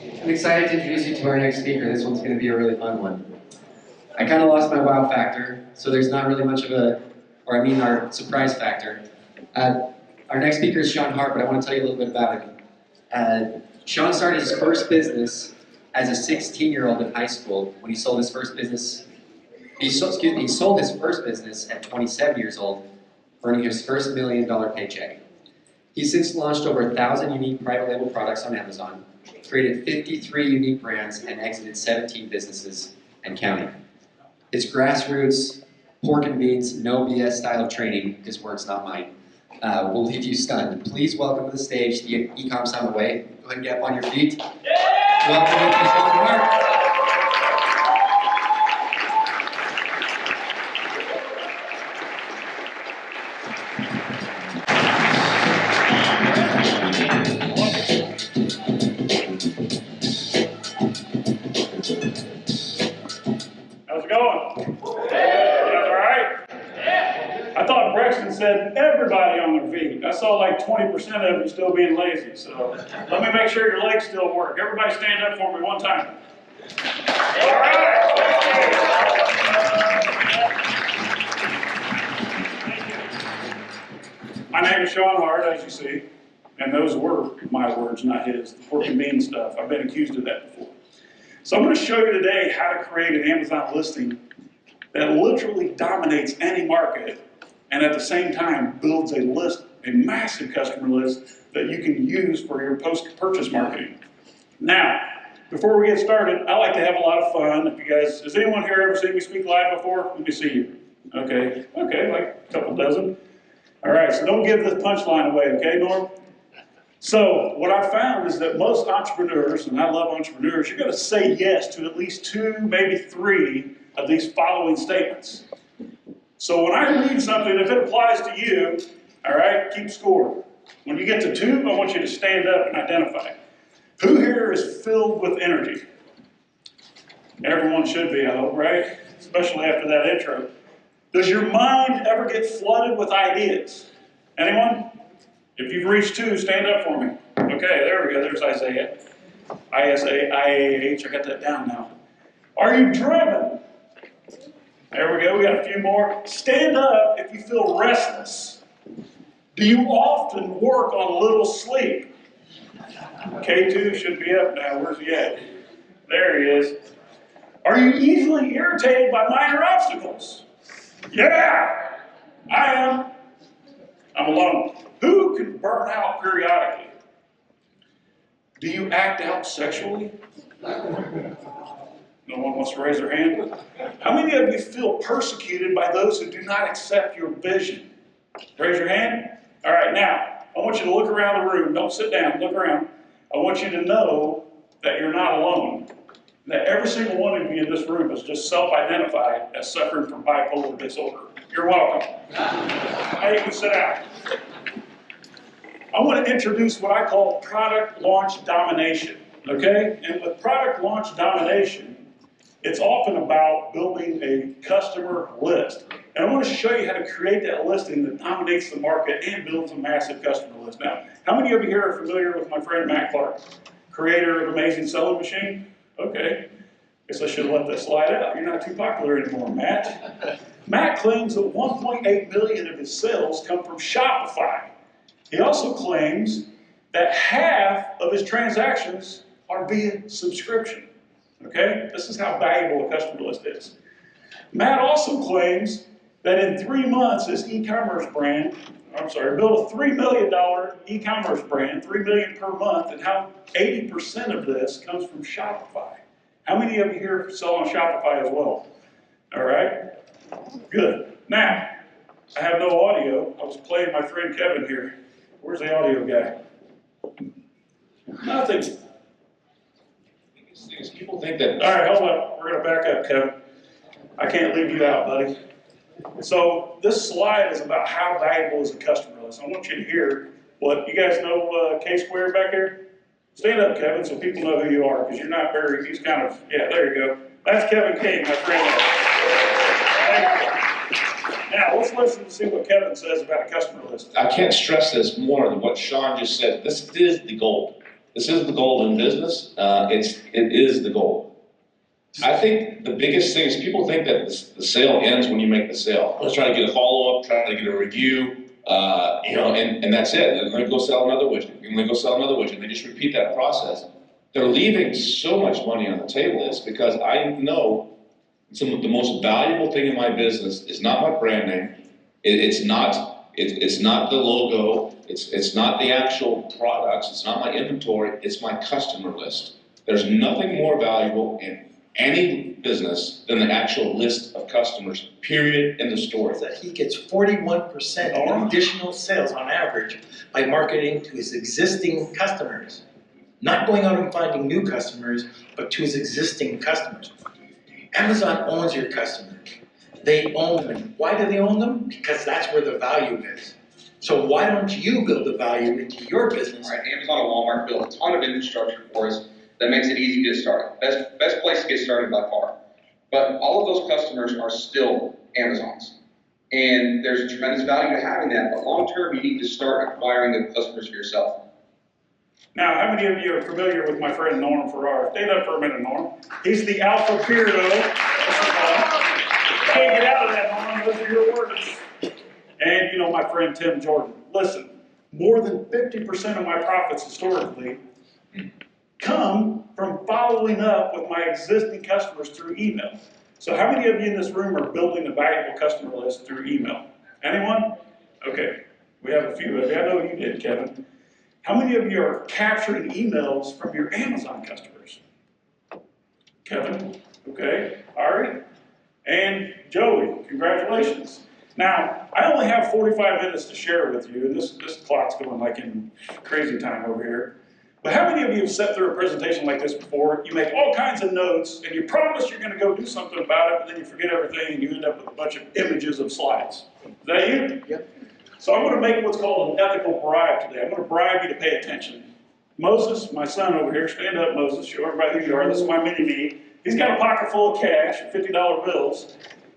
I'm excited to introduce you to our next speaker. This one's going to be a really fun one. I kind of lost my wow factor, so there's not really much of our surprise factor. Our next speaker is Shawn Hart, but I want to tell you a little bit about him. Shawn started his first business as a 16-year-old in high school when he sold his first business. He sold his first business at 27 years old, earning his first $1 million paycheck. He's since launched over 1,000 unique private label products on Amazon, created 53 unique brands, and exited 17 businesses and counting. His grassroots, pork and beans, no BS style of training, his words, not mine, will leave you stunned. Please welcome to the stage the Ecom Summit Way. Go ahead and get up on your feet. Welcome to Shawn Hart. Said everybody on their feet. I saw like 20% of you still being lazy, so let me make sure your legs still work. Everybody stand up for me one time. All right. My name is Shawn Hart, as you see, and those were my words, not his. The pork and bean stuff. I've been accused of that before. So I'm going to show you today how to create an Amazon listing that literally dominates any market, and at the same time builds a list, a massive customer list that you can use for your post-purchase marketing. Now, before we get started, I like to have a lot of fun. If you guys, has anyone here ever seen me speak live before? Let me see you. Okay, like a couple dozen. All right, so don't give the punchline away, okay, Norm? So what I found is that most entrepreneurs, and I love entrepreneurs, you're gonna say yes to at least 2, maybe 3 of these following statements. So when I read something, if it applies to you, all right, keep score. When you get to 2, I want you to stand up and identify. Who here is filled with energy? Everyone should be, I hope, right? Especially after that intro. Does your mind ever get flooded with ideas? Anyone? If you've reached 2, stand up for me. Okay, there we go. There's Isaiah. ISA-IAH. I got that down now. Are you driven? There we go, we got a few more. Stand up if you feel restless. Do you often work on little sleep? K2 should be up now, where's he at? There he is. Are you easily irritated by minor obstacles? Yeah, I am. I'm alone. Who can burn out periodically? Do you act out sexually? No one wants to raise their hand. How many of you feel persecuted by those who do not accept your vision? Raise your hand. All right, now, I want you to look around the room. Don't sit down, look around. I want you to know that you're not alone. That every single one of you in this room is just self-identified as suffering from bipolar disorder. You're welcome. Now you can sit down. I want to introduce what I call product launch domination, okay? And with product launch domination, it's often about building a customer list. And I want to show you how to create that listing that dominates the market and builds a massive customer list. Now, how many of you here are familiar with my friend Matt Clark, creator of Amazing Selling Machine? Okay, guess I should have let that slide out. You're not too popular anymore, Matt. Matt claims that 1.8 million of his sales come from Shopify. He also claims that half of his transactions are via subscription. Okay, this is how valuable a customer list is. Matt also claims that in 3 months, his e-commerce brand, built a $3 million e-commerce brand, $3 million per month, and how 80% of this comes from Shopify. How many of you here sell on Shopify as well? All right, good. Now, I have no audio. I was playing my friend Kevin here. Where's the audio guy? Nothing. People think that. All right, hold up. We're going to back up, Kevin. I can't leave you out, buddy. So this slide is about how valuable is a customer list. I want you to hear what you guys know. K-Square back here. Stand up, Kevin, so people know who you are, because you're not very. He's kind of. Yeah, there you go. That's Kevin King, my friend. Thank you. Now let's listen to see what Kevin says about a customer list. I can't stress this more than what Shawn just said. This is the gold. This isn't the goal in business. It is the goal. I think the biggest thing is people think that the sale ends when you make the sale. Let's try to get a follow-up, try to get a review, and that's it. They're going to go sell another widget. They're going to go sell another widget. They just repeat that process. They're leaving so much money on the table. It's because I know the most valuable thing in my business is not my brand name. It's not the logo. It's not the actual products. It's not my inventory. It's my customer list. There's nothing more valuable in any business than the actual list of customers, period, in the store. That he gets 41% additional sales on average by marketing to his existing customers. Not going out and finding new customers, but to his existing customers. Amazon owns your customers. They own them. Why do they own them? Because that's where the value is. So why don't you build the value into your business? All right, Amazon and Walmart built a ton of infrastructure for us that makes it easy to get started. Best place to get started by far. But all of those customers are still Amazon's. And there's a tremendous value to having that, but long term, you need to start acquiring the customers for yourself. Now, how many of you are familiar with my friend Norm Ferrara? Stand up for a minute, Norm. He's the alpha beardo. Can't get out of that, Norm. Those are your words. And, you know, my friend Tim Jordan. Listen, more than 50% of my profits historically come from following up with my existing customers through email. So how many of you in this room are building a valuable customer list through email? Anyone? Okay, we have a few of you. I know you did, Kevin. How many of you are capturing emails from your Amazon customers? Kevin, okay, Ari, and Joey, congratulations. Now, I only have 45 minutes to share with you, and this clock's going like in crazy time over here. But how many of you have sat through a presentation like this before? You make all kinds of notes, and you promise you're going to go do something about it, but then you forget everything, and you end up with a bunch of images of slides. Is that you? Yep. So I'm going to make what's called an ethical bribe today. I'm going to bribe you to pay attention. Moses, my son over here, stand up, Moses. Show everybody who you are. This is my mini-me. He's got a pocket full of cash, $50 bills.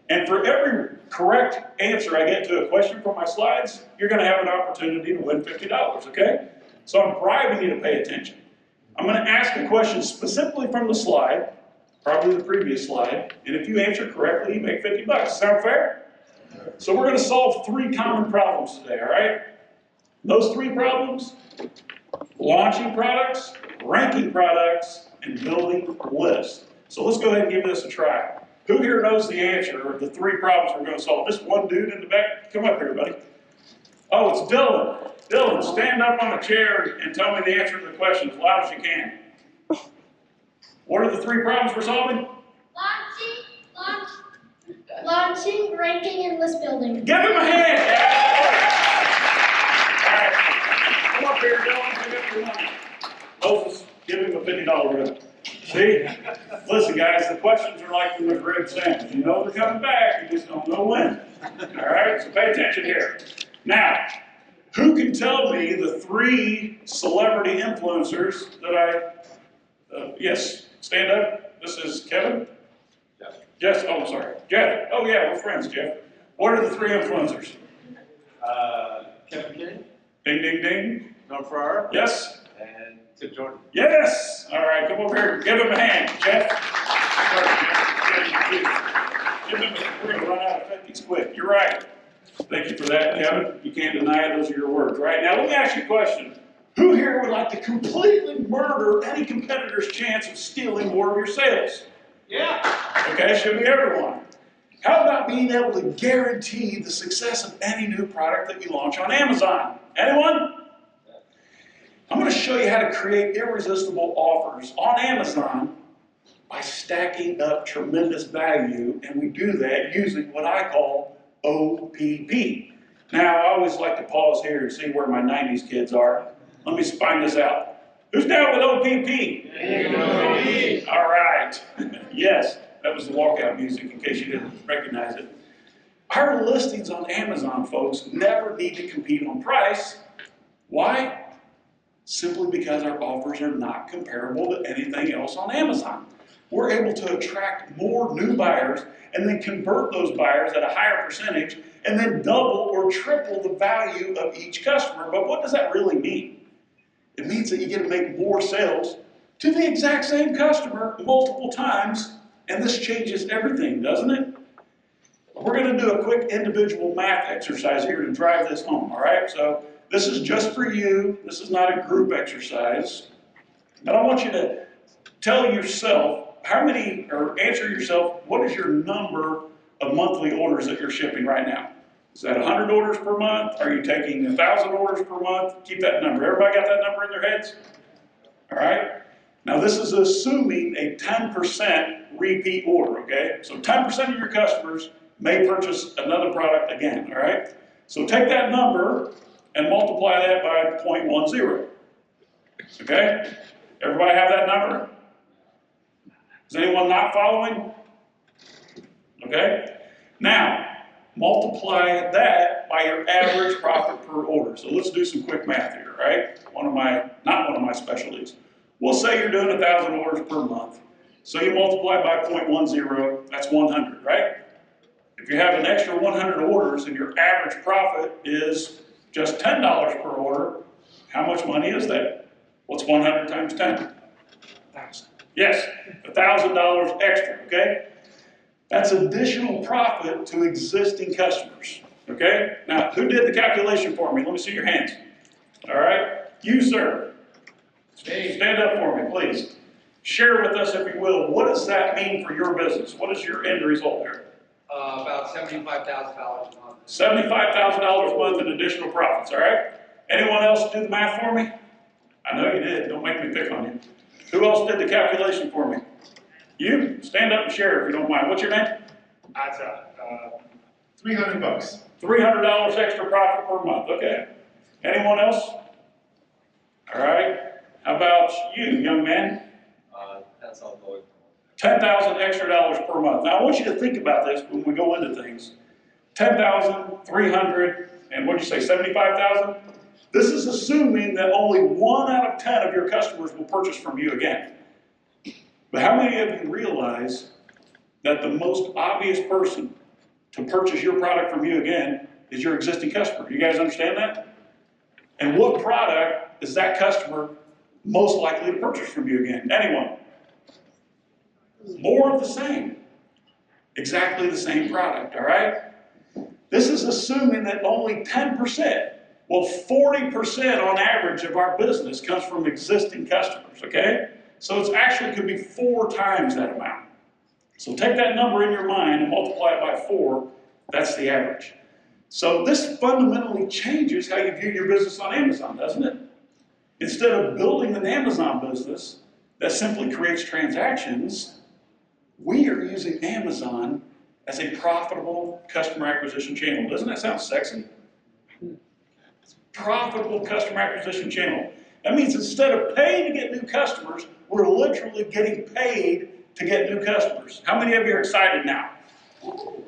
And for every correct answer I get to a question from my slides, you're going to have an opportunity to win $50, okay? So I'm bribing you to pay attention. I'm going to ask a question specifically from the slide, probably the previous slide, and if you answer correctly, you make $50. Sound fair? So we're going to solve 3 common problems today, all right? Those 3 problems: launching products, ranking products, and building lists. So let's go ahead and give this a try. Who here knows the answer of the 3 problems we're going to solve? Just one dude in the back? Come up here, buddy. Oh, it's Dylan. Dylan, stand up on a chair and tell me the answer to the question as loud as you can. What are the 3 problems we're solving? Launching, ranking, and list building. Give him a hand! All right. Come up here, Dylan. Pick up your money. Moses, give him a $50 bill. See? Listen, guys, the questions are like the McRib sandwich. You know they're coming back, you just don't know when. All right? So pay attention here. Now, who can tell me the 3 celebrity influencers that yes, stand up. This is Kevin? Yes, oh, I'm sorry. Jeff. Oh, yeah, we're friends, Jeff. What are the 3 influencers? Kevin King, Ding, ding, ding. Norm Ferrara, Yes? and Tim Jordan. Yes! All right, come over here. Give him a hand, Jeff. We're going to run out of 50s quick. You're right. Thank you for that, Kevin. You can't deny it. Those are your words. Right now, let me ask you a question. Who here would like to completely murder any competitor's chance of stealing more of your sales? Yeah. Okay, should be everyone. How about being able to guarantee the success of any new product that you launch on Amazon? Anyone? I'm going to show you how to create irresistible offers on Amazon by stacking up tremendous value, and we do that using what I call OPP. Now, I always like to pause here and see where my 90s kids are. Let me find this out. Who's down with OPP? All right. Yes, that was the walkout music in case you didn't recognize it. Our listings on Amazon, folks, never need to compete on price. Why? Simply because our offers are not comparable to anything else on Amazon. We're able to attract more new buyers and then convert those buyers at a higher percentage and then double or triple the value of each customer. But what does that really mean? It means that you get to make more sales to the exact same customer multiple times, and this changes everything, doesn't it? We're going to do a quick individual math exercise here to drive this home, all right? So this is just for you. This is not a group exercise. But I want you to tell yourself how many, or answer yourself, what is your number of monthly orders that you're shipping right now? Is that 100 orders per month? Are you taking 1,000 orders per month? Keep that number. Everybody got that number in their heads? All right? Now this is assuming a 10% repeat order, okay? So 10% of your customers may purchase another product again, all right? So take that number and multiply that by 0.10, okay? Everybody have that number? Is anyone not following? Okay? Now, multiply that by your average profit per order. So let's do some quick math here, right? Not one of my specialties. We'll say you're doing 1,000 orders per month. So you multiply by 0.10, that's 100, right? If you have an extra 100 orders and your average profit is just $10 per order, how much money is that? What's 100 times 10? 1,000. Yes, $1,000 extra, okay? That's additional profit to existing customers, okay? Now, who did the calculation for me? Let me see your hands. All right, you, sir. Stand up for me, please. Share with us, if you will, what does that mean for your business? What is your end result there? About $75,000 a month. $75,000 a month in additional profits, all right? Anyone else do the math for me? I know you did, don't make me pick on you. Who else did the calculation for me? You, stand up and share if you don't mind. What's your name? That's $300. $300 extra profit per month, okay. Anyone else? All right, how about you, young man? That's all going. $10,000 extra per month. Now I want you to think about this when we go into things. 10,000, 300, and what did you say, 75,000? This is assuming that only 1 out of 10 of your customers will purchase from you again. But how many of you realize that the most obvious person to purchase your product from you again is your existing customer? You guys understand that? And what product is that customer most likely to purchase from you again? Anyone? More of the same. Exactly the same product, all right? This is assuming that only 10%, well, 40% on average of our business comes from existing customers, okay? So it's actually could be 4 times that amount. So take that number in your mind and multiply it by 4, that's the average. So this fundamentally changes how you view your business on Amazon, doesn't it? Instead of building an Amazon business that simply creates transactions, we are using Amazon as a profitable customer acquisition channel. Doesn't that sound sexy? Profitable customer acquisition channel. That means instead of paying to get new customers, we're literally getting paid to get new customers. How many of you are excited now?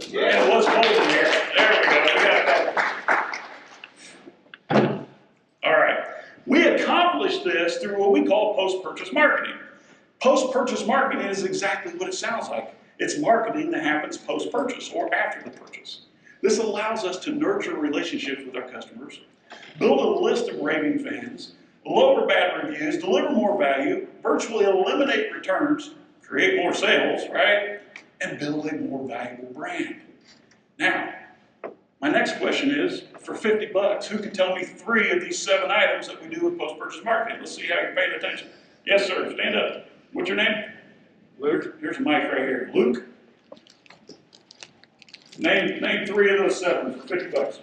Yeah, what's golden here? There we go. We got that. All right. We accomplish this through what we call post-purchase marketing. Post-purchase marketing is exactly what it sounds like. It's marketing that happens post-purchase or after the purchase. This allows us to nurture relationships with our customers, build a list of raving fans, lower bad reviews, deliver more value, virtually eliminate returns, create more sales, right? And build a more valuable brand. Now, my next question is, for 50 bucks, who can tell me 3 of these 7 items that we do with post-purchase marketing? Let's see how you're paying attention. Yes, sir, stand up. What's your name? Luke. Here's a mic right here. Luke? Name 3 of those 7 for 50 bucks.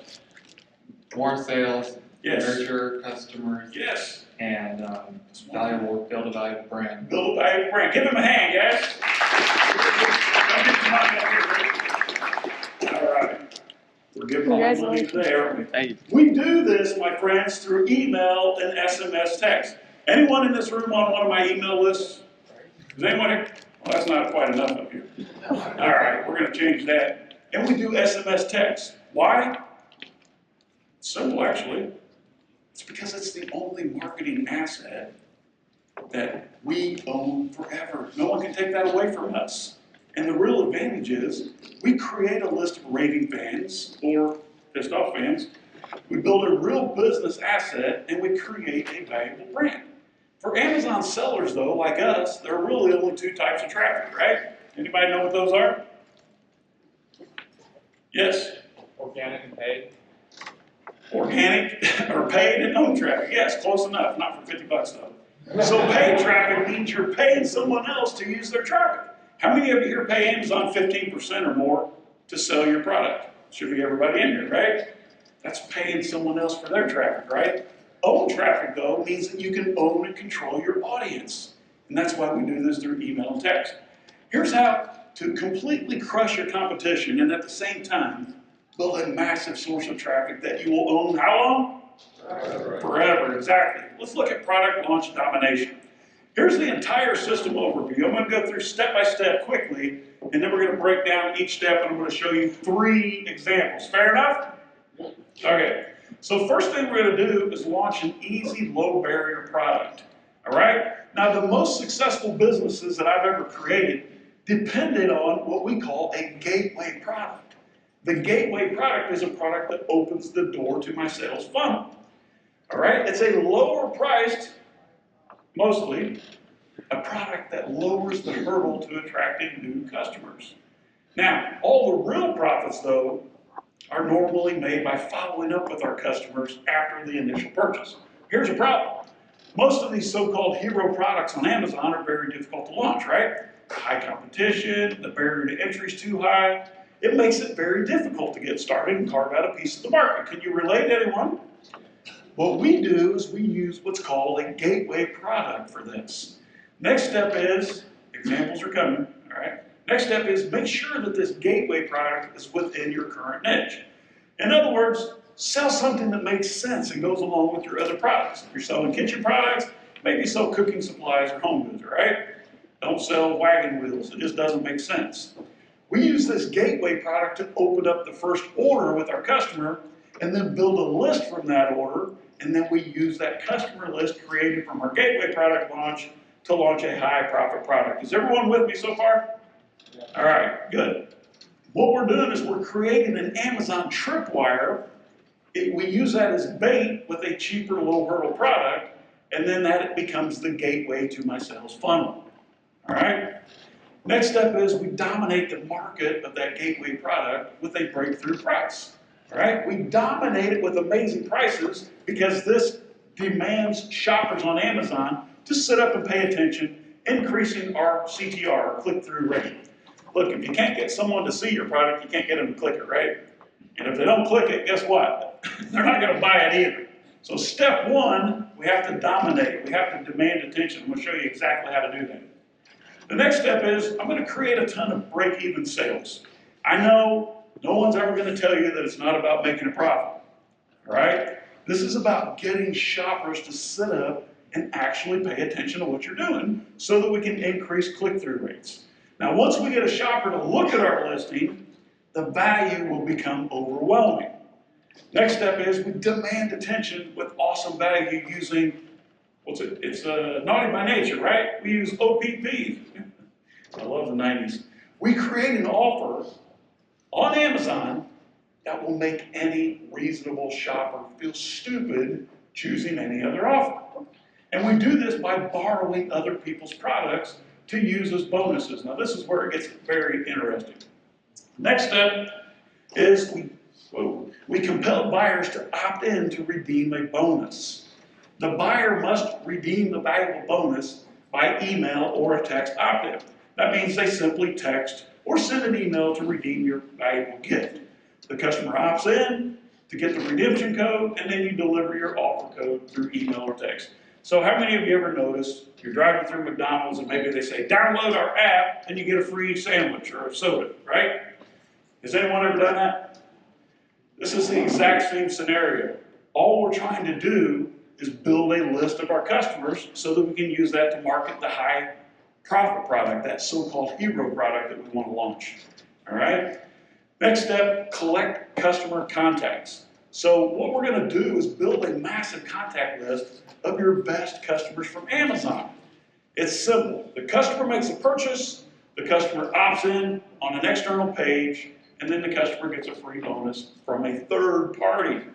More sales, Yes. nurture customers, Yes. and build a valuable brand. Build a valuable brand. Give him a hand, guys. All right. We're giving all the money today, aren't we? Thank you. We do this, my friends, through email and SMS text. Anyone in this room on one of my email lists? Is anyone here? Well, that's not quite enough of you. All right, we're going to change that. And we do SMS text. Why? It's simple, actually. It's because it's the only marketing asset that we own forever. No one can take that away from us. And the real advantage is we create a list of raving fans or pissed off fans, We build a real business asset and we create a valuable brand. For Amazon sellers though, like us, there are really only two types of traffic, right? Anybody know what those are? Yes? Organic and paid. Organic or paid and owned traffic. Yes, close enough, not for $50 though. So paid traffic means you're paying someone else to use their traffic. How many of you here pay Amazon 15% or more to sell your product? Should be everybody in here, right? That's paying someone else for their traffic, right? Own traffic, though, means that you can own and control your audience. And that's why we do this through email and text. Here's how to completely crush your competition and at the same time build a massive source of traffic that you will own how long? Forever, exactly. Let's look at product launch domination. Here's the entire system overview. I'm going to go through step by step quickly, and then we're going to break down each step, and I'm going to show you 3 examples. Fair enough? Okay. So first thing we're going to do is launch an easy, low barrier product. All right? Now, the most successful businesses that I've ever created depended on what we call a gateway product. The gateway product is a product that opens the door to my sales funnel. All right? It's a lower priced, mostly, a product that lowers the hurdle to attracting new customers. Now, all the real profits, though, are normally made by following up with our customers after the initial purchase. Here's a problem. Most of these so-called hero products on Amazon are very difficult to launch, right? High competition, the barrier to entry is too high. It makes it very difficult to get started and carve out a piece of the market. Can you relate, anyone? What we do is we use what's called a gateway product for this. Next step is, examples are coming, all right? Next step is make sure that this gateway product is within your current niche. In other words, sell something that makes sense and goes along with your other products. If you're selling kitchen products, maybe sell cooking supplies or home goods, right? Don't sell wagon wheels, it just doesn't make sense. We use this gateway product to open up the first order with our customer and then build a list from that order, and then we use that customer list created from our gateway product launch to launch a high profit product. Is everyone with me so far? All right, good. What we're doing is we're creating an Amazon tripwire. We use that as bait with a cheaper, low hurdle product, and then that becomes the gateway to my sales funnel. All right? Next step is we dominate the market of that gateway product with a breakthrough price. All right? We dominate it with amazing prices because this demands shoppers on Amazon to sit up and pay attention, increasing our CTR, our click-through rate. Look, if you can't get someone to see your product, you can't get them to click it, right? And if they don't click it, guess what? They're not going to buy it either. So step 1, we have to dominate. We have to demand attention. I'm going to show you exactly how to do that. The next step is I'm going to create a ton of break-even sales. I know no one's ever going to tell you that it's not about making a profit, all right? This is about getting shoppers to sit up and actually pay attention to what you're doing so that we can increase click-through rates. Now, once we get a shopper to look at our listing, the value will become overwhelming. Next step is we demand attention with awesome value using, it's naughty by nature, right? We use OPP. I love the 90s. We create an offer on Amazon that will make any reasonable shopper feel stupid choosing any other offer. And we do this by borrowing other people's products to use as bonuses. Now this is where it gets very interesting. Next step is we compel buyers to opt in to redeem a bonus. The buyer must redeem the valuable bonus by email or a text opt-in. That means they simply text or send an email to redeem your valuable gift. The customer opts in to get the redemption code, and then you deliver your offer code through email or text. So how many of you ever noticed you're driving through McDonald's and maybe they say, download our app and you get a free sandwich or a soda, right? Has anyone ever done that? This is the exact same scenario. All we're trying to do is build a list of our customers so that we can use that to market the high profit product, that so-called hero product that we want to launch, all right? Next step, collect customer contacts. So what we're going to do is build a massive contact list of your best customers from Amazon. It's simple. The customer makes a purchase, the customer opts in on an external page, and then the customer gets a free bonus from a third party.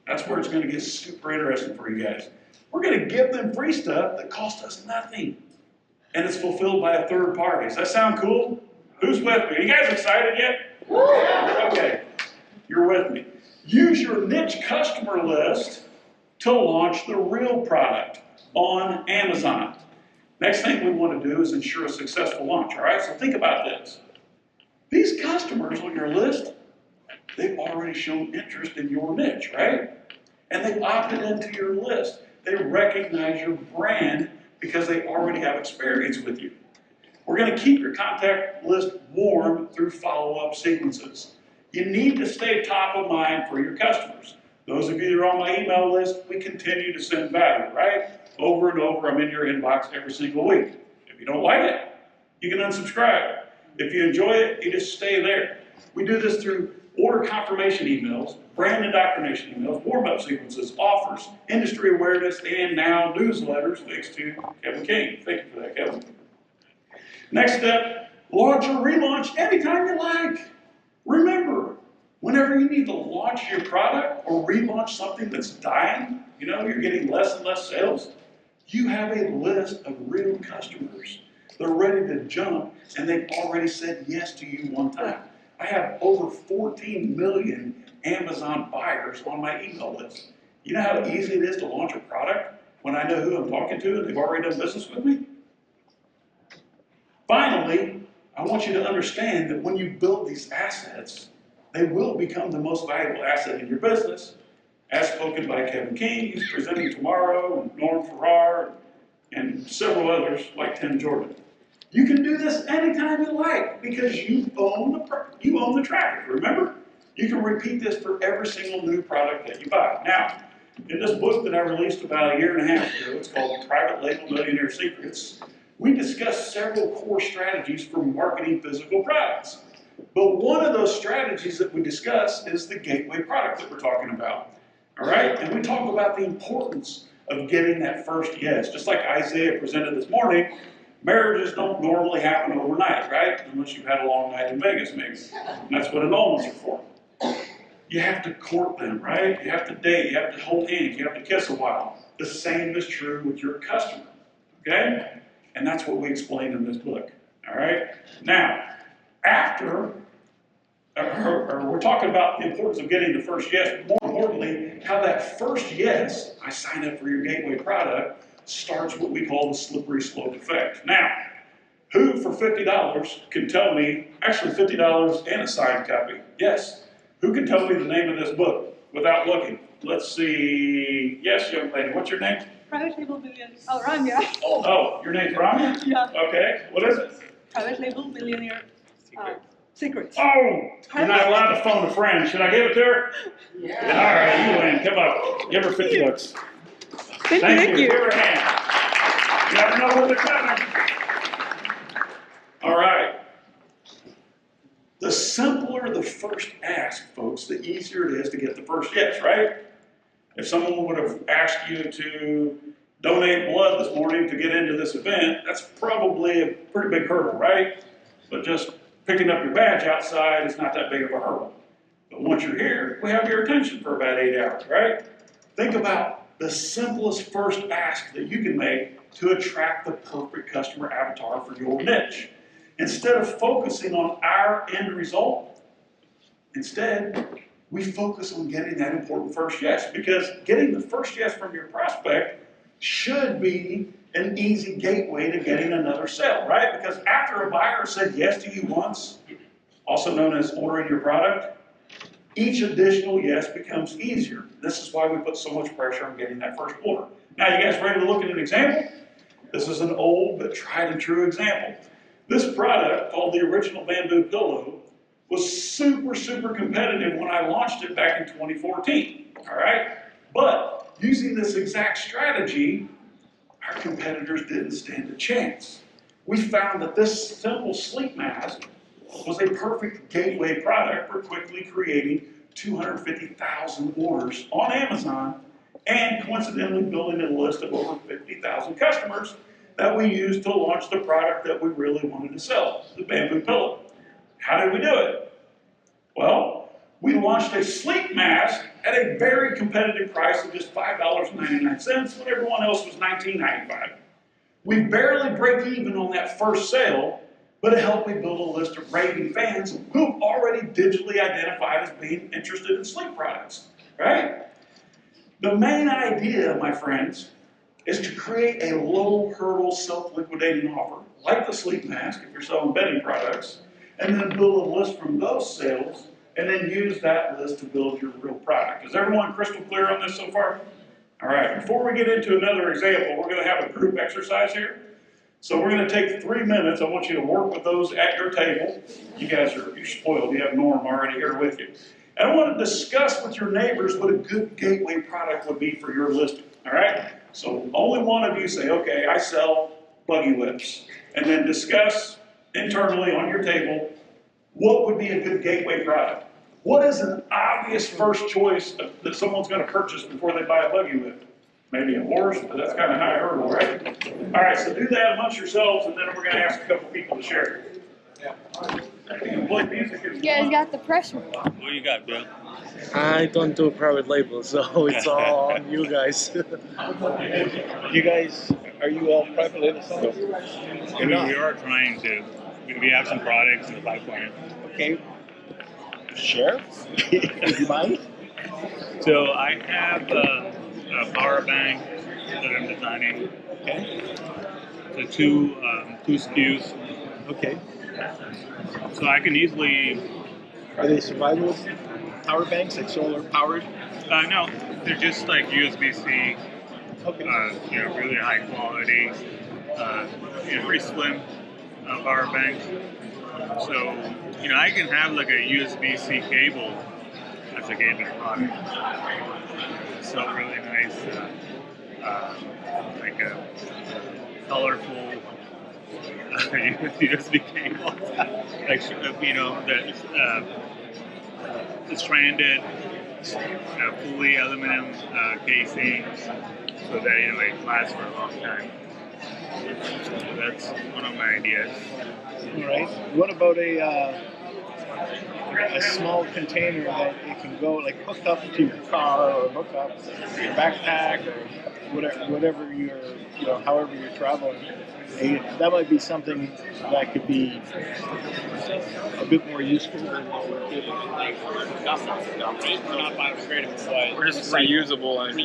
That's where it's going to get super interesting for you guys. We're going to give them free stuff that costs us nothing. And it's fulfilled by a third party. Does that sound cool? Who's with me? Are you guys excited yet? Okay, you're with me. Use your niche customer list to launch the real product on Amazon. Next thing we want to do is ensure a successful launch, all right? So think about this. These customers on your list, they've already shown interest in your niche, right? And they've opted into your list. They recognize your brand because they already have experience with you. We're going to keep your contact list warm through follow-up sequences. You need to stay top of mind for your customers. Those of you that are on my email list, we continue to send value, right? Over and over, I'm in your inbox every single week. If you don't like it, you can unsubscribe. If you enjoy it, you just stay there. We do this through order confirmation emails, brand indoctrination emails, warm-up sequences, offers, industry awareness, and now newsletters, thanks to Kevin King. Thank you for that, Kevin. Next step, launch or relaunch anytime you like. Remember, whenever you need to launch your product or relaunch something that's dying, you know, you're getting less and less sales, you have a list of real customers. They're ready to jump, and they've already said yes to you one time. I have over 14 million Amazon buyers on my email list. You know how easy it is to launch a product when I know who I'm talking to and they've already done business with me? Finally, I want you to understand that when you build these assets, they will become the most valuable asset in your business, as spoken by Kevin King, who's presenting tomorrow, and Norm Farrar, and several others like Tim Jordan. You can do this anytime you like because you own the traffic, remember? You can repeat this for every single new product that you buy. Now, in this book that I released about 1.5 years ago, it's called Private Label Millionaire Secrets, we discussed several core strategies for marketing physical products. But one of those strategies that we discuss is the gateway product that we're talking about. All right? And we talk about the importance of getting that first yes. Just like Isaiah presented this morning, marriages don't normally happen overnight, right? Unless you've had a long night in Vegas, maybe. And that's what annulments are for. You have to court them, right? You have to date, you have to hold hands, you have to kiss a while. The same is true with your customer, okay? And that's what we explain in this book, all right? Now, after, we're talking about the importance of getting the first yes, but more importantly, how that first yes, I sign up for your gateway product, starts what we call the slippery slope effect. Now, who for $50 can tell me, actually $50 and a signed copy, yes, who can tell me the name of this book without looking? Let's see, yes, young lady, what's your name? Private Label Millionaire. Oh, Ramya. Oh, your name's Ramya? Yeah. Okay, what is it? Private Label Millionaire Secrets. Oh, you're not allowed to phone a friend. Should I give it to her? Yeah. All right, you win. Come on. Give her $50. Thank you. Give her a hand. You never know when they're coming. All right. The simpler the first ask, folks, the easier it is to get the first yes, right? If someone would have asked you to donate blood this morning to get into this event, that's probably a pretty big hurdle, right? But just picking up your badge outside is not that big of a hurdle. But once you're here, we have your attention for about 8 hours, right? Think about the simplest first ask that you can make to attract the perfect customer avatar for your niche. Instead of focusing on our end result, instead, we focus on getting that important first yes, because getting the first yes from your prospect should be an easy gateway to getting another sale, right? Because after a buyer said yes to you once, also known as ordering your product, each additional yes becomes easier. This is why we put so much pressure on getting that first order. Now, you guys ready to look at an example? This is an old but tried and true example. This product, called the Original Bamboo Pillow, was super, super competitive when I launched it back in 2014, all right? But using this exact strategy, our competitors didn't stand a chance. We found that this simple sleep mask was a perfect gateway product for quickly creating 250,000 orders on Amazon and coincidentally building a list of over 50,000 customers that we used to launch the product that we really wanted to sell, the bamboo pillow. How did we do it? Well, we launched a sleep mask at a very competitive price of just $5.99 when everyone else was $19.95. We barely break even on that first sale, but it helped me build a list of raving fans who've already digitally identified as being interested in sleep products, right? The main idea, my friends, is to create a low-hurdle self-liquidating offer, like the sleep mask if you're selling bedding products, and then build a list from those sales, and then use that list to build your real product. Is everyone crystal clear on this so far? All right, before we get into another example, we're going to have a group exercise here. So we're going to take 3 minutes. I want you to work with those at your table. You guys you're spoiled. You have Norm already here with you. And I want to discuss with your neighbors what a good gateway product would be for your listing. All right? So only one of you say, okay, I sell buggy whips. And then discuss internally on your table what would be a good gateway product. What is an obvious first choice that someone's going to purchase before they buy a buggy whip? Maybe a horse, but that's kind of high hurdle, right? All right, so do that amongst yourselves, and then we're going to ask a couple people to share. You guys got the pressure. What do you got, Bill? I don't do private label, so it's all on you guys. You guys, are you all private label sellers? We are trying to. We have some products in the pipeline. Okay. Share? Would you mind? So I have a power bank that I'm designing. Okay. The two SKUs. Okay. So I can easily. Are they survival power banks, like solar powered? No, they're just like USB-C. Okay. Really high quality. Pretty slim power bank. So I can have like a USB-C cable as a gateway product. So really nice, like a colorful USB cable, the stranded, fully aluminum casing, so that it lasts for a long time. So that's one of my ideas. All right. What about a small container that it can go, like, hook up to your car or hook up to your backpack or whatever you're, however you're traveling? And that might be something that could be a bit more useful than Not biodegradable, but we're just reusable and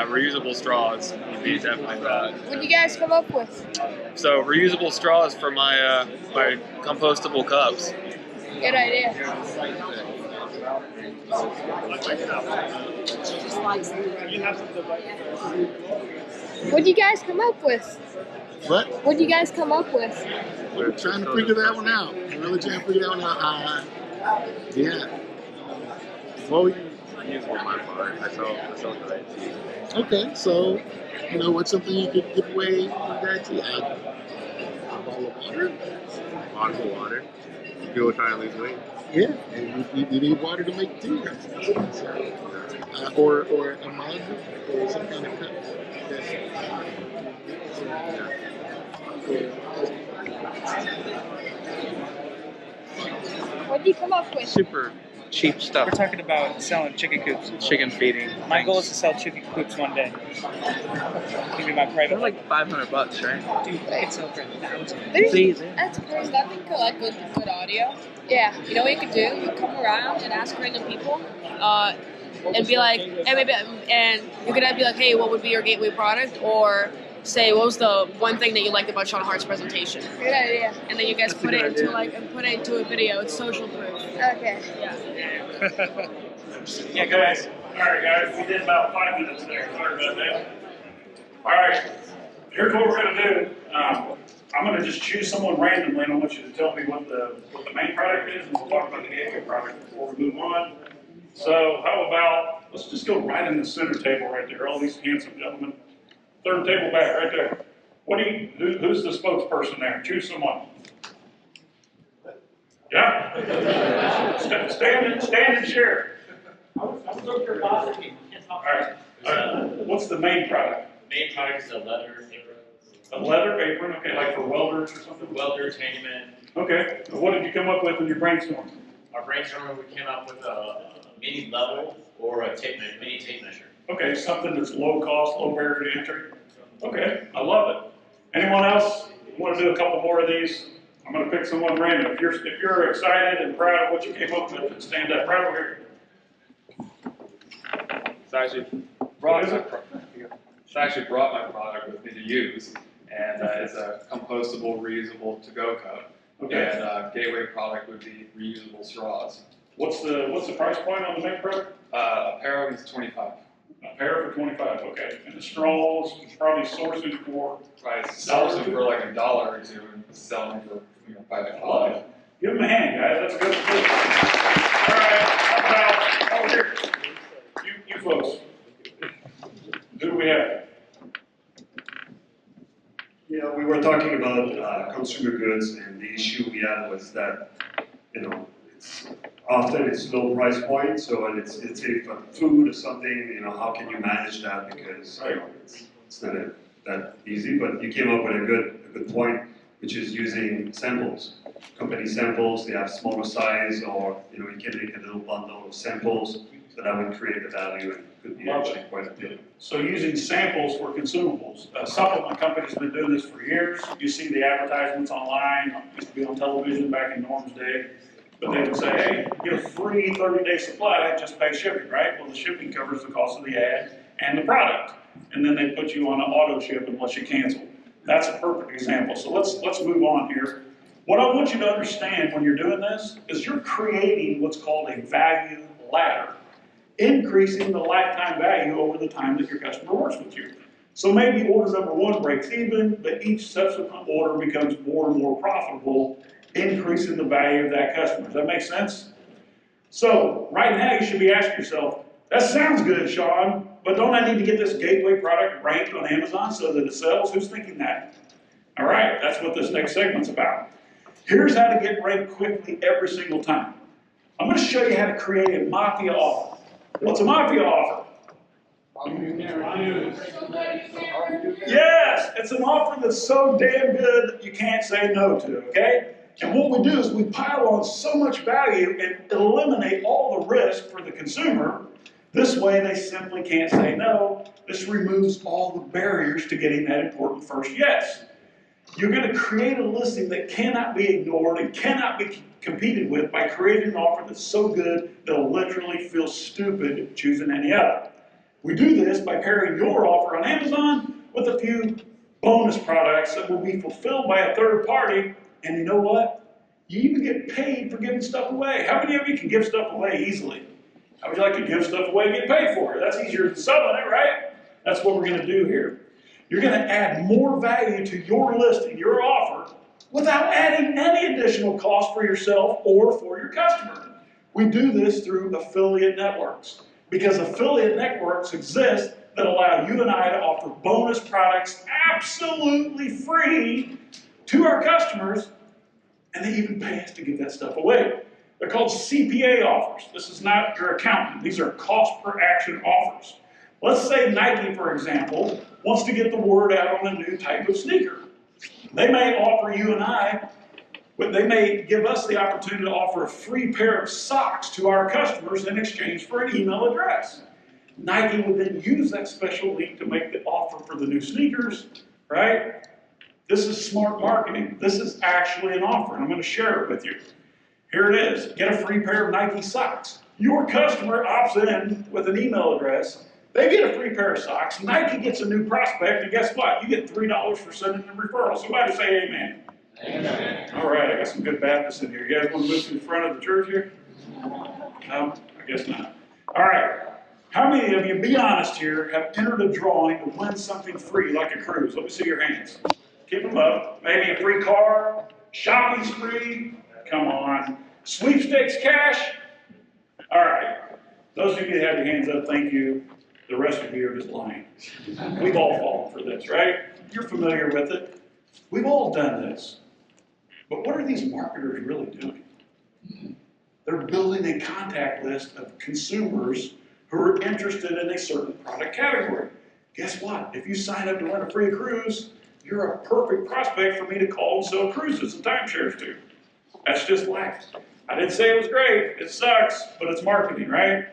reusable straws would be definitely that. What did you guys come up with? So reusable straws for my my compostable cups. Good idea. What did you guys come up with? What? What did you guys come up with? We're trying to figure that one out. We're really trying to figure that one out. Yeah. What were you? Reusable my part. I sell the Okay, so, what's something you could give away for that? A bottle of water? bottle of water. People trying to lose weight. Yeah, and you need water to make tea. Or a mug or some kind of cup. What did you come up with? Super cheap stuff. We're talking about selling chicken coops. Chicken feeding. My goal is to sell chicken coops one day. Give me my private. They're like $500, right? Dude, it's over 1,000. That's crazy. That'd be cool. Like good audio. Yeah. You know what you could do? You come around and ask random people, and be like, and you could be like, hey, what would be your gateway product? Or say, what was the one thing that you liked about Shawn Hart's presentation? Good idea. And then you guys put it into a video. It's social proof. Okay. Yeah. Yeah, guys. All right, guys. We did about 5 minutes there. Sorry about that. All right. Here's what we're going to do. I'm going to just choose someone randomly, and I want you to tell me what the main product is, and we'll talk about the gateway product before we move on. So how about, let's just go right in the center table right there. All these handsome gentlemen. Third table back, right there. Who's the spokesperson there? Choose someone. Yeah? Stand and share. All right. What's the main product? Main product is a leather apron. A leather apron, okay, like for welders or something? Welders, handyman. Okay. What did you come up with in your brainstorm? Our brainstorming, we came up with a mini level or a mini tape measure. Okay, something that's low cost, low barrier to entry. Okay, I love it. Anyone else want to do a couple more of these? I'm going to pick someone random. If you're excited and proud of what you came up with, then stand up right over here. It's actually brought my product with me to use, and it's a compostable, reusable to-go cup. Okay. And gateway product would be reusable straws. What's the price point on the Make Pro? A pair of them is $25. A pair for 25. Okay. And the straws probably sourcing for Sourcing for like $1 or $2 and selling for $5. Give them a hand, guys. That's good. All right. How about over here? You folks. Who do we have? Yeah, we were talking about consumer goods, and the issue we had was that, it's low price point, so it's if food or something, how can you manage that, because it's not that easy, but you came up with a good point, which is using samples. Company samples, they have smaller size, or you can make a little bundle of samples, so that would create the value and could be actually quite a deal. So using samples for consumables. Supplement companies have been doing this for years. You see the advertisements online, used to be on television back in Norm's day, but they would say, hey, get a free 30-day supply, just pay shipping, right? Well, the shipping covers the cost of the ad and the product. And then they put you on an auto ship unless you cancel. That's a perfect example. So let's move on here. What I want you to understand when you're doing this is you're creating what's called a value ladder, increasing the lifetime value over the time that your customer works with you. So maybe order number 1 breaks even, but each subsequent order becomes more and more profitable, increasing the value of that customer. Does that make sense? So right now you should be asking yourself, that sounds good, Shawn, but don't I need to get this gateway product ranked on Amazon so that it sells? Who's thinking that? All right, that's what this next segment's about. Here's how to get ranked quickly every single time. I'm going to show you how to create a mafia offer. What's a mafia offer? Yes, it's an offer that's so damn good that you can't say no to, okay? And what we do is we pile on so much value and eliminate all the risk for the consumer. This way they simply can't say no. This removes all the barriers to getting that important first yes. You're going to create a listing that cannot be ignored and cannot be competed with by creating an offer that's so good they'll literally feel stupid choosing any other. We do this by pairing your offer on Amazon with a few bonus products that will be fulfilled by a third party. And you know what? You even get paid for giving stuff away. How many of you can give stuff away easily? How would you like to give stuff away and get paid for it? That's easier than selling it, right? That's what we're going to do here. You're going to add more value to your listing, your offer, without adding any additional cost for yourself or for your customer. We do this through affiliate networks, because affiliate networks exist that allow you and I to offer bonus products absolutely free to our customers, and they even pay us to give that stuff away. They're called CPA offers. This is not your accountant. These are cost per action offers. Let's say Nike, for example, wants to get the word out on a new type of sneaker. They may offer you and I, but they may give us the opportunity to offer a free pair of socks to our customers in exchange for an email address. Nike would then use that special link to make the offer for the new sneakers, right? This is smart marketing. This is actually an offer, and I'm going to share it with you. Here it is. Get a free pair of Nike socks. Your customer opts in with an email address. They get a free pair of socks. Nike gets a new prospect, and guess what? You get $3 for sending them referral. Somebody say amen. Amen. All right, I got some good Baptists in here. You guys want to move to the front of the church here? No, I guess not. All right. How many of you, be honest here, have entered a drawing to win something free like a cruise? Let me see your hands. Keep them up. Maybe a free car, shopping spree. Come on. Sweepstakes cash. All right. Those of you that have your hands up, thank you. The rest of you are just lying. We've all fallen for this, right? You're familiar with it. We've all done this. But what are these marketers really doing? They're building a contact list of consumers who are interested in a certain product category. Guess what? If you sign up to run a free cruise, you're a perfect prospect for me to call and sell cruises and timeshares to. That's just life. I didn't say it was great. It sucks, but it's marketing, right?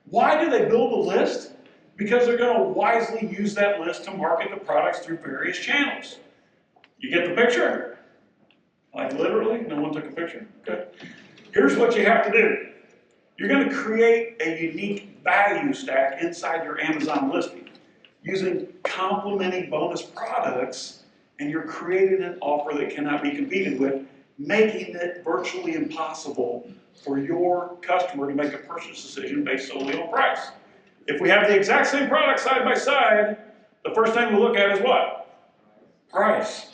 Why do they build a list? Because they're going to wisely use that list to market the products through various channels. You get the picture? Like literally? No one took a picture? Okay. Here's what you have to do. You're going to create a unique value stack inside your Amazon listing using complementing bonus products, and you're creating an offer that cannot be competed with, making it virtually impossible for your customer to make a purchase decision based solely on price. If we have the exact same product side by side, the first thing we look at is what? Price,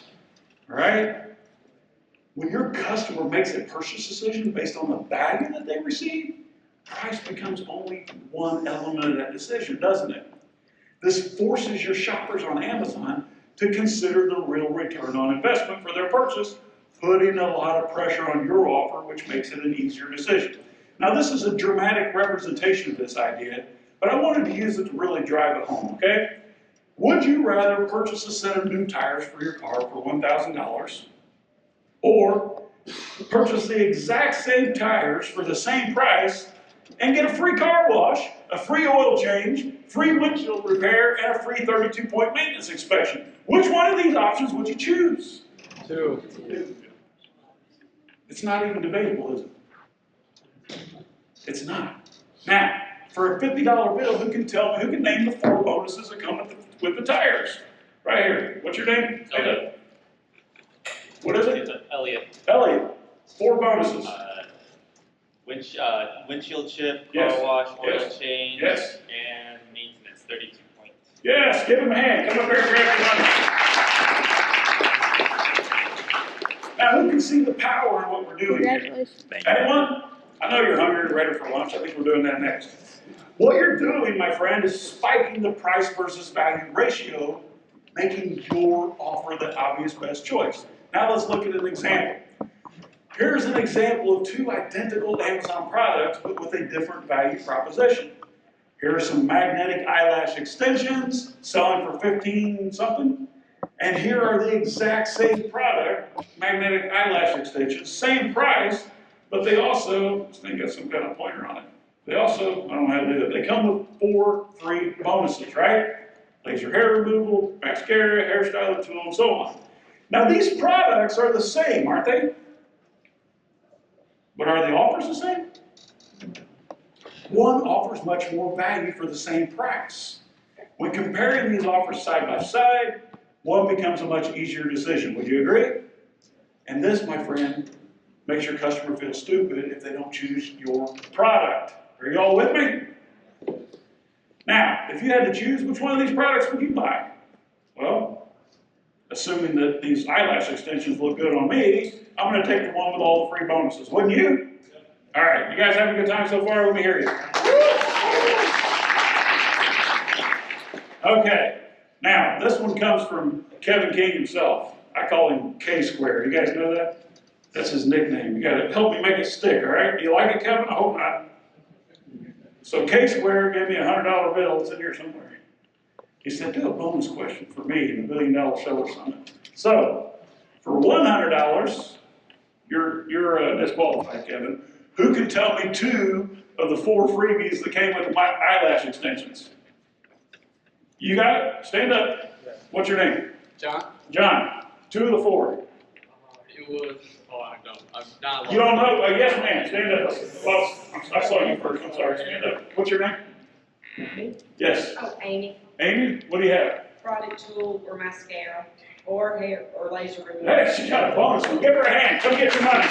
right? When your customer makes a purchase decision based on the value that they receive, price becomes only one element of that decision, doesn't it? This forces your shoppers on Amazon to consider the real return on investment for their purchase, putting a lot of pressure on your offer, which makes it an easier decision. Now, this is a dramatic representation of this idea, but I wanted to use it to really drive it home, okay? Would you rather purchase a set of new tires for your car for $1,000 or purchase the exact same tires for the same price and get a free car wash, a free oil change, free windshield repair, and a free 32-point maintenance inspection? Which one of these options would you choose? Two. It's not even debatable, is it? It's not. Now, for a $50 bill, who can name the 4 bonuses that come with the tires? Right here. What's your name? Elliot. What is it? Elliot. Elliot. 4 bonuses. Windshield chip, Yes. car wash, oil Yes. change, Yes. and maintenance, 32 points. Yes, give him a hand. Come up here and grab your money. Now, who can see the power in what we're doing here? Congratulations. Anyone? I know you're hungry and ready for lunch. I think we're doing that next. What you're doing, my friend, is spiking the price versus value ratio, making your offer the obvious best choice. Now let's look at an example. Here's an example of 2 identical Amazon products, but with a different value proposition. Here are some magnetic eyelash extensions selling for 15 something. And here are the exact same product, magnetic eyelash extensions, same price, but they also, this thing got some kind of pointer on it. They also, I don't know how to do it, they come with 4 free bonuses, right? Laser hair removal, mascara, hairstyling tool, and so on. Now these products are the same, aren't they? But are the offers the same? One offers much more value for the same price. When comparing these offers side by side, one becomes a much easier decision. Would you agree? And this, my friend, makes your customer feel stupid if they don't choose your product. Are you all with me? Now, if you had to choose, which one of these products would you buy? Well, assuming that these eyelash extensions look good on me, I'm going to take the one with all the free bonuses. Wouldn't you? All right, you guys having a good time so far? Let me hear you. Okay, now this one comes from Kevin King himself. I call him K-Square. You guys know that? That's his nickname. You got to help me make it stick, all right? Do you like it, Kevin? I hope not. So K-Square gave me a $100 bill. It's in here somewhere. He said, do a bonus question for me in the $1 Billion Seller Summit. So, for $100, you're disqualified, Kevin. Who can tell me 2 of the 4 freebies that came with my eyelash extensions? You got it? Stand up. What's your name? John? John. 2 of the 4. It was, I don't. I'm not. You don't know? Yes, ma'am. Stand up. Well, I saw you first. I'm sorry. Stand up. What's your name? Me? Yes. Oh, Amy. Amy, what do you have? Product tool or mascara or hair or laser removal. Hey, she got a bonus. Well, give her a hand. Come get your money.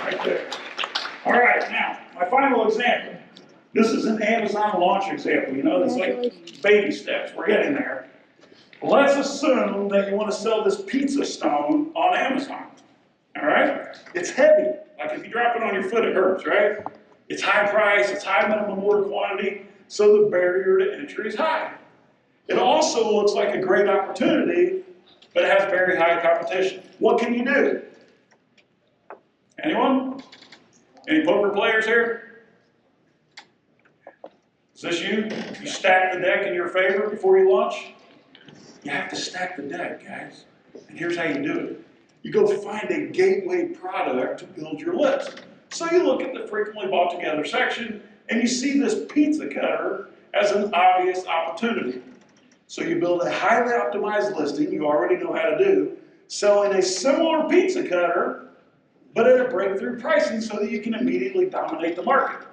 Right there. All right, now, my final example. This is an Amazon launch example. You know, it's like baby steps. We're getting there. Let's assume that you want to sell this pizza stone on Amazon. All right? It's heavy. Like if you drop it on your foot, it hurts, right? It's high price, it's high minimum order quantity, so the barrier to entry is high. It also looks like a great opportunity, but it has very high competition. What can you do? Anyone? Any poker players here? Is this you? You stack the deck in your favor before you launch? You have to stack the deck, guys. And here's how you do it. You go find a gateway product to build your list. So you look at the frequently bought together section and you see this pizza cutter as an obvious opportunity. So you build a highly optimized listing you already know how to do, selling a similar pizza cutter, but at a breakthrough pricing so that you can immediately dominate the market.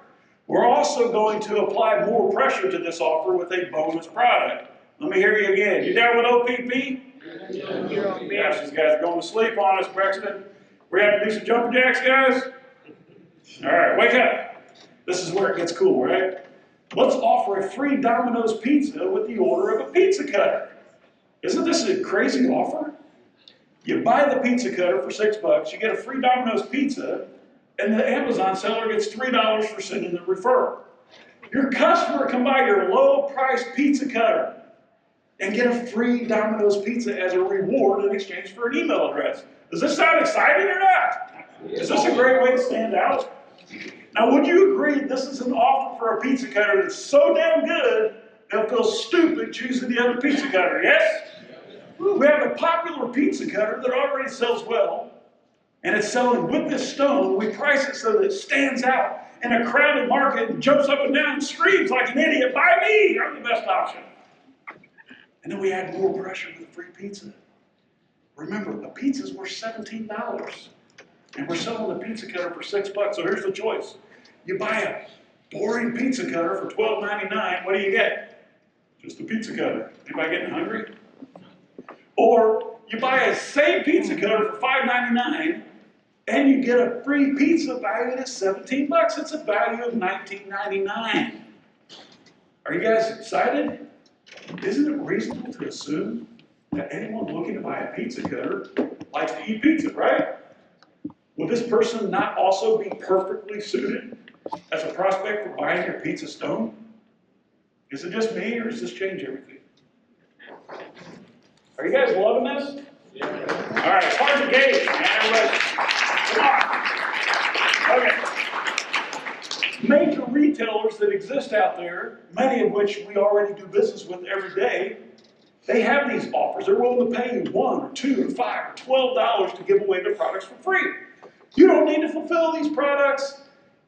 We're also going to apply more pressure to this offer with a bonus product. Let me hear you again. You down with OPP? Yeah, these guys are going to sleep on us, Brexton. We have to do some jumping jacks, guys? All right, wake up. This is where it gets cool, right? Let's offer a free Domino's pizza with the order of a pizza cutter. Isn't this a crazy offer? You buy the pizza cutter for $6, you get a free Domino's pizza, and the Amazon seller gets $3 for sending the referral. Your customer can buy your low-priced pizza cutter and get a free Domino's pizza as a reward in exchange for an email address. Does this sound exciting or not? Is this a great way to stand out? Now, would you agree this is an offer for a pizza cutter that's so damn good, they'll feel stupid choosing the other pizza cutter, yes? We have a popular pizza cutter that already sells well, and it's selling with this stone. We price it so that it stands out in a crowded market and jumps up and down and screams like an idiot, buy me, I'm the best option. And then we add more pressure with free pizza. Remember, a pizza's worth $17, and we're selling the pizza cutter for $6. So here's the choice. You buy a boring pizza cutter for $12.99, what do you get? Just a pizza cutter. Anybody getting hungry? Or you buy a same pizza cutter for $5.99, and you get a free pizza valued at $17. It's a value of $19.99. Are you guys excited? Isn't it reasonable to assume that anyone looking to buy a pizza cutter likes to eat pizza, right? Would this person not also be perfectly suited as a prospect for buying your pizza stone? Is it just me, or does this change everything? Are you guys loving this? Yeah. All right, it's hard to gauge, man. Everybody, come on. Okay. Major retailers that exist out there, many of which we already do business with every day, they have these offers. They're willing to pay you $1 or $2 or $5 or $12 to give away their products for free. You don't need to fulfill these products,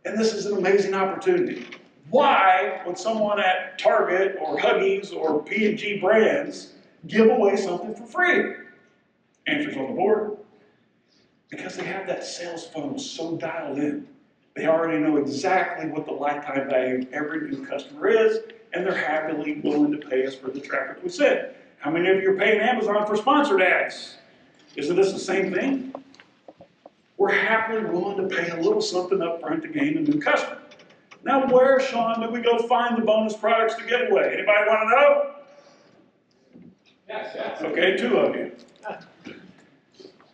and this is an amazing opportunity. Why would someone at Target or Huggies or P&G brands give away something for free? Answers on the board. Because they have that sales funnel so dialed in. They already know exactly what the lifetime value of every new customer is, and they're happily willing to pay us for the traffic we send. How many of you are paying Amazon for sponsored ads? Isn't this the same thing? We're happily willing to pay a little something up front to gain a new customer. Now, where, Shawn, do we go find the bonus products to give away? Anybody want to know? Yes. Okay, 2 of you.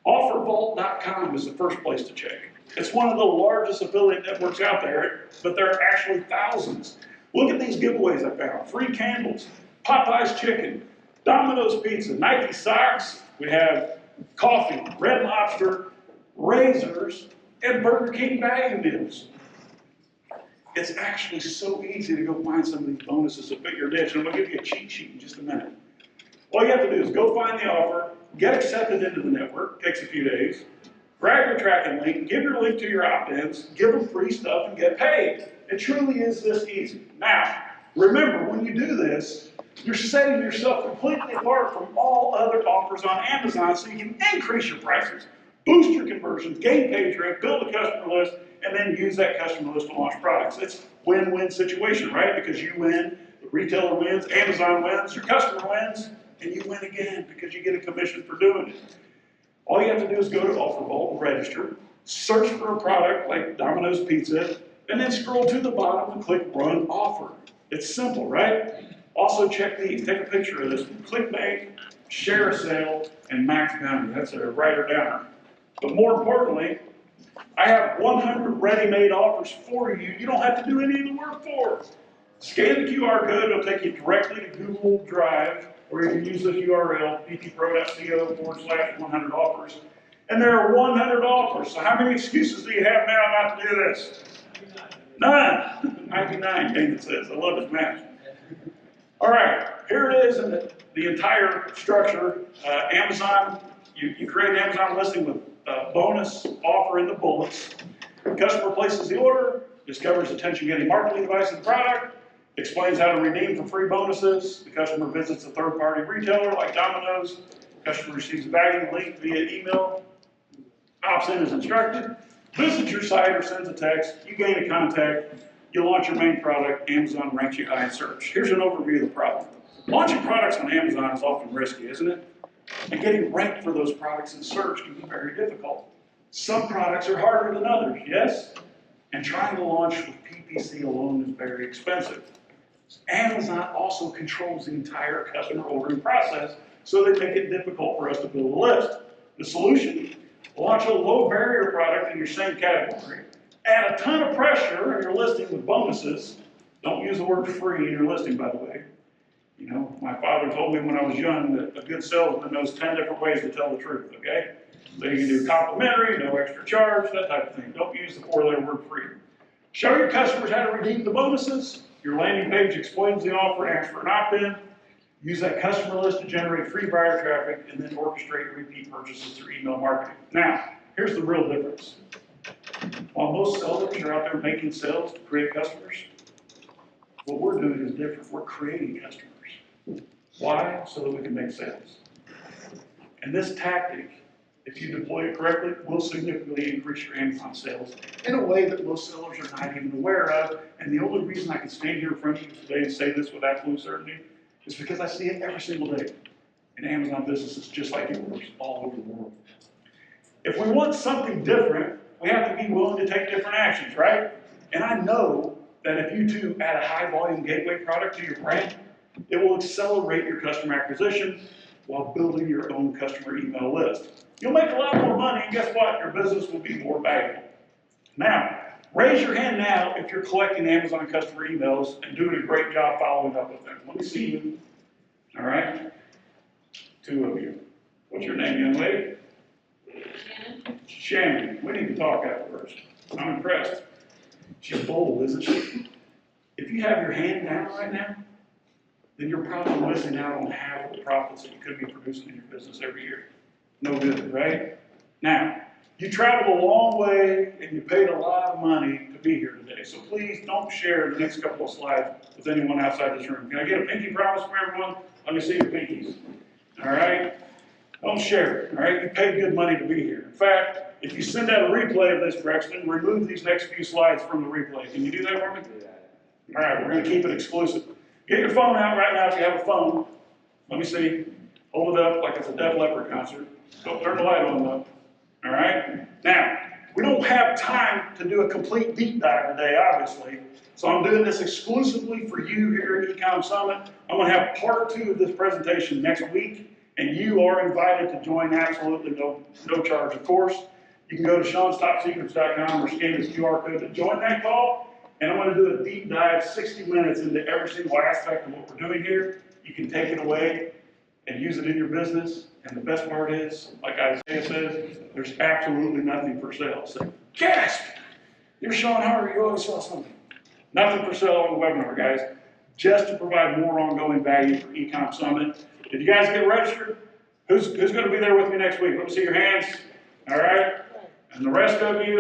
Offervault.com is the first place to check. It's one of the largest affiliate networks out there, but there are actually thousands. Look at these giveaways I found. Free candles, Popeye's chicken, Domino's pizza, Nike socks. We have coffee, Red Lobster, razors, and Burger King value meals. It's actually so easy to go find some of these bonuses that fit your niche, and I'm going to give you a cheat sheet in just a minute. All you have to do is go find the offer, get accepted into the network, takes a few days, grab your tracking link, give your link to your opt-ins, give them free stuff, and get paid. It truly is this easy. Now, remember, when you do this, you're setting yourself completely apart from all other offers on Amazon so you can increase your prices, boost your conversions, gain page rank, build a customer list, and then use that customer list to launch products. It's a win-win situation, right? Because you win, the retailer wins, Amazon wins, your customer wins, and you win again because you get a commission for doing it. All you have to do is go to OfferVault, register, search for a product like Domino's Pizza, and then scroll to the bottom and click Run Offer. It's simple, right? Also check these. Take a picture of this. ClickBank, Share a Sale, and Max Bounty. That's a writer-downer. But more importantly, I have 100 ready-made offers for you. You don't have to do any of the work for it. Scan the QR code. It'll take you directly to Google Drive, or you can use this URL, ppro.co/100 offers. And there are 100 offers. So how many excuses do you have now not to do this? None. 99, David says. I love his math. All right, here it is in the entire structure. Amazon, you create an Amazon listing with a bonus offer in the bullets. Customer places the order, discovers attention-getting marketing device of the product, explains how to redeem for free bonuses. The customer visits a third-party retailer like Domino's. Customer receives a bagging link via email, opts in as instructed, visits your site or sends a text, you gain a contact, you launch your main product, Amazon ranks you high in search. Here's an overview of the problem. Launching products on Amazon is often risky, isn't it? And getting ranked for those products in search can be very difficult. Some products are harder than others, yes? And trying to launch with PPC alone is very expensive. Amazon also controls the entire customer ordering process, so they make it difficult for us to build a list. The solution? Launch a low barrier product in your same category. Add a ton of pressure in your listing with bonuses. Don't use the word free in your listing, by the way. You know, my father told me when I was young that a good salesman knows 10 different ways to tell the truth, okay? So you can do complimentary, no extra charge, that type of thing. Don't use the 4-letter word free. Show your customers how to redeem the bonuses. Your landing page explains the offer and asks for an opt-in. Use that customer list to generate free buyer traffic and then orchestrate repeat purchases through email marketing. Now, here's the real difference. While most sellers are out there making sales to create customers, what we're doing is different. We're creating customers. Why? So that we can make sales. And this tactic, if you deploy it correctly, will significantly increase your Amazon sales in a way that most sellers are not even aware of. And the only reason I can stand here in front of you today and say this with absolute certainty is because I see it every single day in Amazon businesses just like yours all over the world. If we want something different, we have to be willing to take different actions, right? And I know that if you too add a high volume gateway product to your brand, it will accelerate your customer acquisition while building your own customer email list. You'll make a lot more money, and guess what? Your business will be more valuable. Now, raise your hand now if you're collecting Amazon customer emails and doing a great job following up with them. Let me see you. All right? 2 of you. What's your name, young lady? Shannon. Shannon. We need to talk afterwards. I'm impressed. She's bold, isn't she? If you have your hand down right now, then you're probably missing out on half of the profits that you could be producing in your business every year. No good, right? Now, you traveled a long way and you paid a lot of money to be here today. So please don't share the next couple of slides with anyone outside this room. Can I get a pinky promise from everyone? Let me see your pinkies. All right? Don't share it. All right? You paid good money to be here. In fact, if you send out a replay of this, Brexton, remove these next few slides from the replay. Can you do that for me? All right, we're going to keep it exclusive. Get your phone out right now if you have a phone. Let me see. Hold it up like it's a Def Leppard concert. Don't turn the light on though. All right? Now, we don't have time to do a complete deep dive today, obviously. So I'm doing this exclusively for you here at Ecom Summit. I'm going to have part 2 of this presentation next week, and you are invited to join absolutely no charge, of course. You can go to Shawn'sTopSecrets.com or scan this QR code to join that call. And I'm going to do a deep dive, 60 minutes into every single aspect of what we're doing here. You can take it away and use it in your business. And the best part is, like Isaiah says, there's absolutely nothing for sale. So, gasp! You're Shawn Hart, you always sell something. Nothing for sale on the webinar, guys. Just to provide more ongoing value for Ecom Summit. Did you guys get registered? Who's going to be there with me next week? Let me see your hands. All right? And the rest of you,